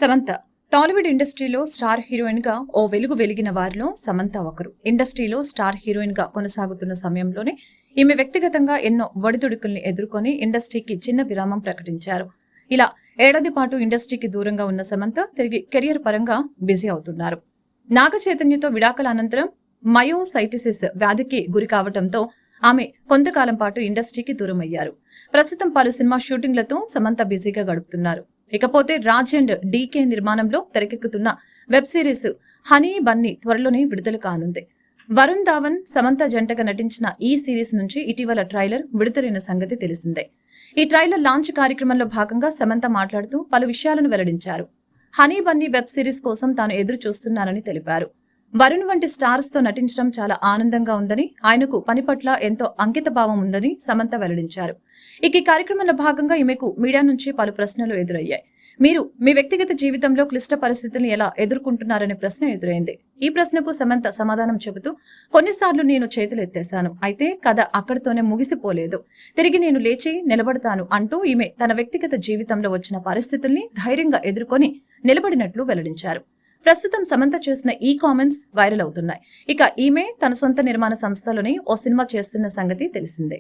సమంత టాలీవుడ్ ఇండస్ట్రీలో star heroine గా ఓ వెలుగు వెలిగిన వారిలో సమంత ఒకరు. ఇండస్ట్రీలో స్టార్ హీరోయిన్ గా కొనసాగుతున్న సమయంలోనే ఈమె వ్యక్తిగతంగా ఎన్నో ఒడిదుడుకుల్ని ఎదుర్కొని ఇండస్ట్రీకి చిన్న విరామం ప్రకటించారు. ఇలా ఏడాది పాటు ఇండస్ట్రీకి దూరంగా ఉన్న సమంత తిరిగి కెరియర్ పరంగా బిజీ అవుతున్నారు. నాగ చైతన్యతో విడాకుల అనంతరం మయోసైటిసిస్ వ్యాధికి గురి కావడంతో ఆమె కొంతకాలం పాటు ఇండస్ట్రీకి దూరమయ్యారు. ప్రస్తుతం పలు సినిమా షూటింగ్లతో సమంత బిజీగా గడుపుతున్నారు. ఇకపోతే రాజ్ అండ్ డీకే నిర్మాణంలో తెరకెక్కుతున్న వెబ్ సిరీస్ హనీ బన్నీ త్వరలోనే విడుదల కానుంది. వరుణ్ ధావన్ సమంత జంటగా నటించిన ఈ సిరీస్ నుంచి ఇటీవల ట్రైలర్ విడుదలైన సంగతి తెలిసిందే. ఈ ట్రైలర్ లాంచ్ కార్యక్రమంలో భాగంగా సమంత మాట్లాడుతూ పలు విషయాలను వెల్లడించారు. హనీ బన్నీ వెబ్ సిరీస్ కోసం తాను ఎదురు చూస్తున్నానని తెలిపారు. వరుణ్ వంటి స్టార్స్ తో నటించడం చాలా ఆనందంగా ఉందని, ఆయనకు పని పట్ల ఎంతో అంకిత భావం ఉందని సమంత వెల్లడించారు. ఇక ఈ కార్యక్రమంలో భాగంగా ఈమెకు మీడియా నుంచి పలు ప్రశ్నలు ఎదురయ్యాయి. మీరు మీ వ్యక్తిగత జీవితంలో క్లిష్ట పరిస్థితులను ఎలా ఎదుర్కొంటున్నారనే ప్రశ్న ఎదురైంది. ఈ ప్రశ్నకు సమంత సమాధానం చెబుతూ, కొన్నిసార్లు నేను చేతులెత్తేశాను, అయితే కథ అక్కడితోనే ముగిసిపోలేదు, తిరిగి నేను లేచి నిలబడతాను అంటూ ఈమె తన వ్యక్తిగత జీవితంలో వచ్చిన పరిస్థితుల్ని ధైర్యంగా ఎదుర్కొని నిలబడినట్లు వెల్లడించారు. ప్రస్తుతం సమంత చేసిన ఈ కామెంట్స్ వైరల్ అవుతున్నాయి. ఇక ఈమె తన సొంత నిర్మాణ సంస్థలోని ఓ సినిమా చేస్తున్న సంగతి తెలిసిందే.